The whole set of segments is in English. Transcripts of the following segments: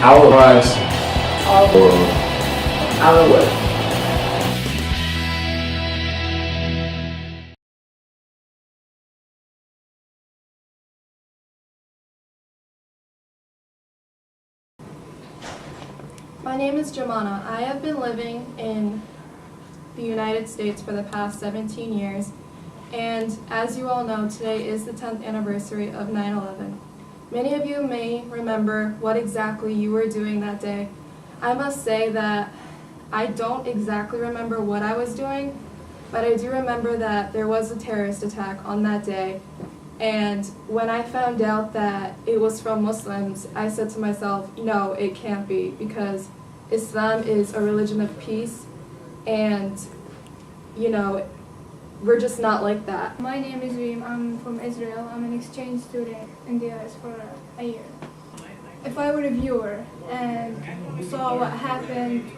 Our lives Our world. Our world. My name is Jomana. I have been living in the United States for the past 17 years, and as you all know, today is the 10th anniversary of 9/11. Many of you may remember what exactly you were doing that day. I must say that I don't exactly remember what I was doing, but I do remember that there was a terrorist attack on that day, and when I found out that it was from Muslims, I said to myself, no, it can't be, because Islam is a religion of peace, and, you know, we're just not like that. My name is Reem. I'm from Israel. I'm an exchange student in the US for a year. If I were a viewer and saw what happened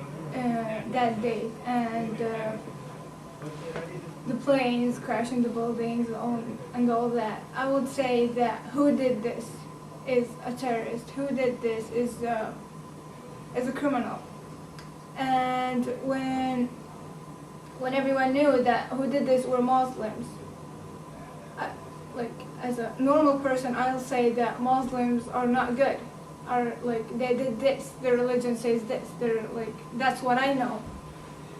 that day and the planes crashing the buildings and all that, I would say that who did this is a terrorist. Who did this is a criminal. And when everyone knew that who did this were Muslims, as a normal person, I'll say that Muslims are not good. They did this. Their religion says this. That's what I know,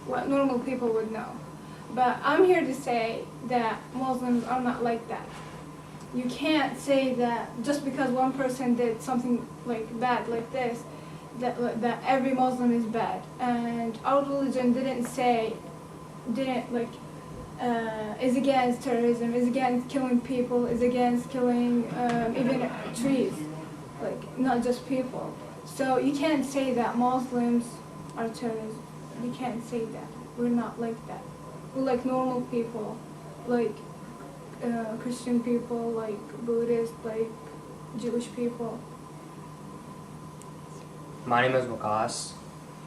what normal people would know. But I'm here to say that Muslims are not like that. You can't say that just because one person did something bad like this, that every Muslim is bad. And our religion is against terrorism, is against killing people, is against killing even trees, not just people. So you can't say that Muslims are terrorists. You can't say that. We're not like that. We're like normal people, like Christian people, like Buddhist, like Jewish people. My name is Wakas,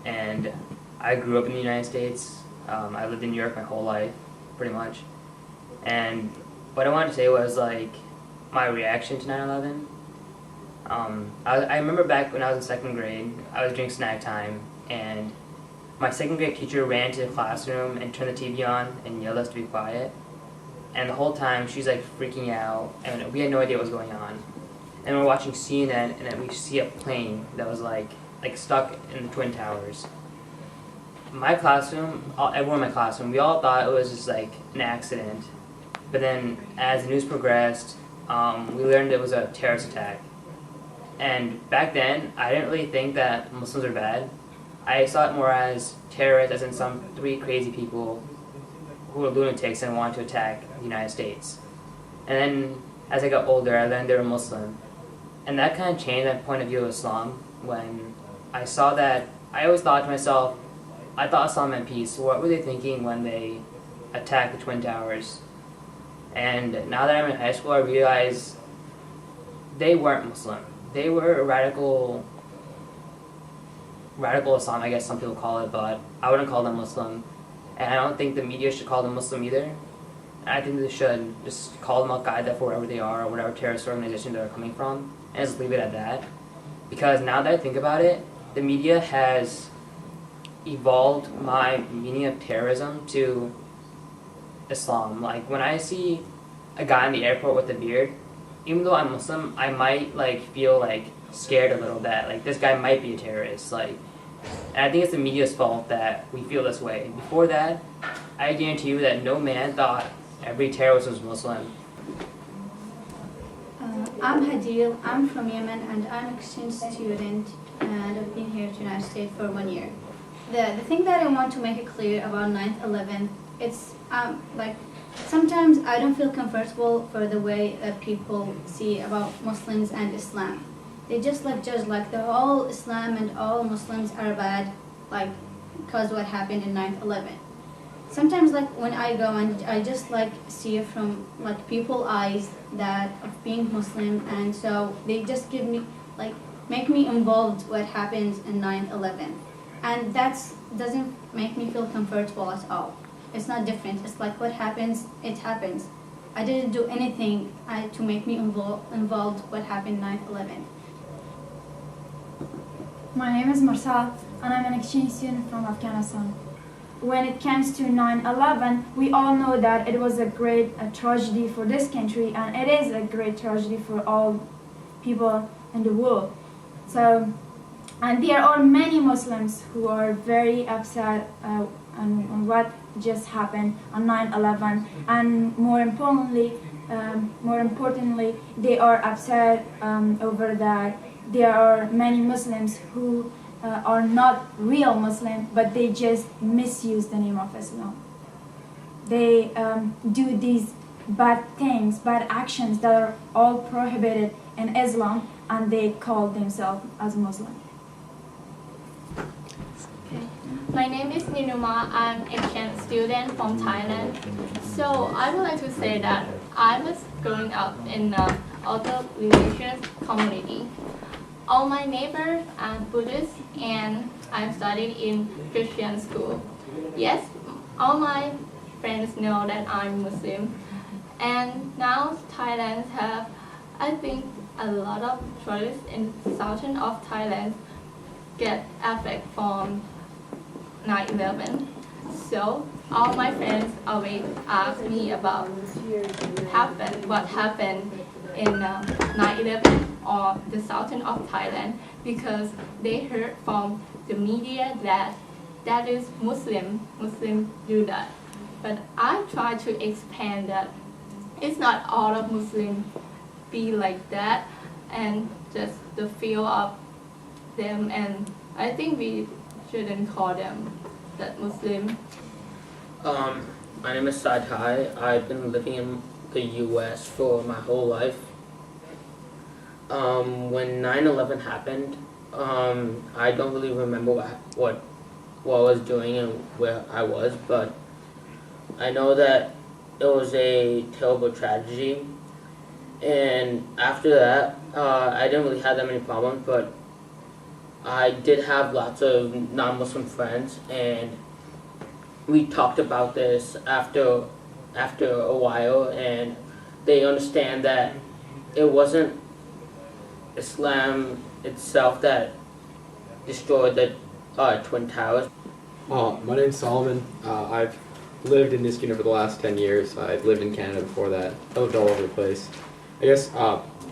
and I grew up in the United States. I lived in New York my whole life, pretty much. And what I wanted to say was my reaction to 9/11. I remember back when I was in second grade, I was doing snack time, and my second grade teacher ran to the classroom and turned the TV on and yelled at us to be quiet. And the whole time she's freaking out, and we had no idea what was going on. And we're watching CNN, and then we see a plane that was stuck in the Twin Towers. My classroom, everyone in my classroom, we all thought it was just an accident. But then as the news progressed, we learned it was a terrorist attack. And back then, I didn't really think that Muslims are bad. I saw it more as terrorists, as in some 3 crazy people who were lunatics and wanted to attack the United States. And then as I got older, I learned they were Muslim. And that kind of changed my point of view of Islam when I saw that. I always thought to myself, I thought Islam meant peace. What were they thinking when they attacked the Twin Towers? And now that I'm in high school, I realize they weren't Muslim. They were radical Islam, I guess some people call it, but I wouldn't call them Muslim. And I don't think the media should call them Muslim either. And I think they should just call them Al-Qaeda for wherever they are, or whatever terrorist organization they're coming from, and just leave it at that. Because now that I think about it, the media has evolved my meaning of terrorism to Islam. When I see a guy in the airport with a beard, even though I'm Muslim, I might feel scared a little that this guy might be a terrorist. And I think it's the media's fault that we feel this way. Before that, I guarantee you that no man thought every terrorist was Muslim. I'm Hadil. I'm from Yemen, and I'm an exchange student, and I've been here to the United States for 1 year. The thing that I want to make it clear about 9/11, it's sometimes I don't feel comfortable for the way that people see about Muslims and Islam. They just judge the whole Islam and all Muslims are bad, because what happened in 9/11. Sometimes when I go and I just see it from people's eyes that of being Muslim, and so they just give me make me involved what happens in 9/11, and that doesn't make me feel comfortable at all. It's not different. It's what happens, it happens. I didn't do anything to make me involved what happened 9/11. My name is Marsal, and I'm an exchange student from Afghanistan. When it comes to 9/11, we all know that it was a great tragedy for this country, and it is a great tragedy for all people in the world. So, and there are many Muslims who are very upset on what just happened on 9/11, and more importantly, they are upset over that there are many Muslims who are not real Muslim, but they just misuse the name of Islam. They do these bad things, bad actions that are all prohibited in Islam, and they call themselves as Muslim. Okay. My name is Ninuma. I'm an exchange student from Thailand. So I would like to say that I was growing up in an auto religious community. All my neighbors are Buddhist, and I'm studying in Christian school. Yes, all my friends know that I'm Muslim. And now Thailand have, I think, a lot of tourists in southern of Thailand get affected from 9/11. So all my friends always ask me about what happened in 9/11 or the southern of Thailand, because they heard from the media that is Muslim do that. But I try to explain that it's not all of Muslims be like that, and just the feel of them, and I think we shouldn't call them that Muslim. My name is Sadhai. I've been living in the U.S. for my whole life. When 9/11 happened, I don't really remember what I was doing and where I was, but I know that it was a terrible tragedy. And after that, I didn't really have that many problems, but I did have lots of non-Muslim friends, and we talked about this after a while, and they understand that it wasn't Islam itself that destroyed the Twin Towers. My name's Solomon. I've lived in Niskayuna for the last 10 years. I've lived in Canada before that. I lived all over the place. I guess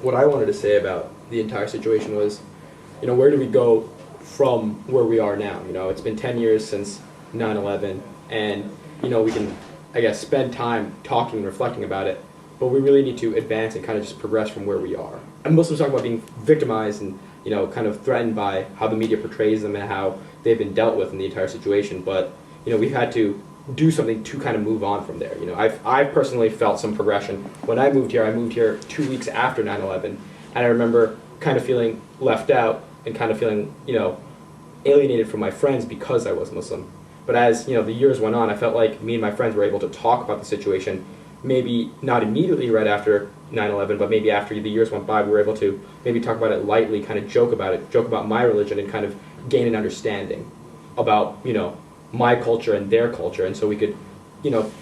what I wanted to say about the entire situation was, where do we go from where we are now? It's been 10 years since 9/11, and we can, I guess, spend time talking and reflecting about it, but we really need to advance and kind of just progress from where we are. And Muslims talk about being victimized and kind of threatened by how the media portrays them and how they've been dealt with in the entire situation. But we've had to do something to kind of move on from there. I've personally felt some progression. When I moved here 2 weeks after 9/11, and I remember kind of feeling left out and kind of feeling alienated from my friends because I was Muslim. But as the years went on, I felt like me and my friends were able to talk about the situation. Maybe not immediately right after 9/11, but maybe after the years went by, we were able to maybe talk about it lightly, kind of joke about my religion, and kind of gain an understanding about my culture and their culture, and so we could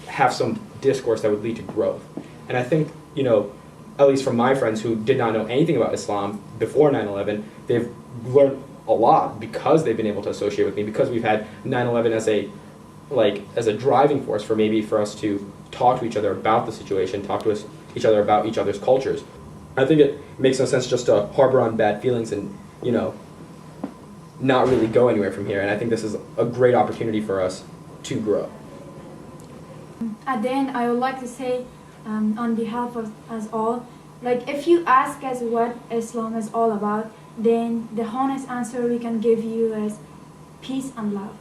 have some discourse that would lead to growth. And I think at least from my friends who did not know anything about Islam before 9/11, they've learned a lot because they've been able to associate with me, because we've had 9/11 as a driving force for us to talk to each other about the situation, talk to each other about each other's cultures. I think it makes no sense just to harbor on bad feelings and not really go anywhere from here. And I think this is a great opportunity for us to grow. At the end, I would like to say, on behalf of us all, if you ask us what Islam is all about, then the honest answer we can give you is peace and love.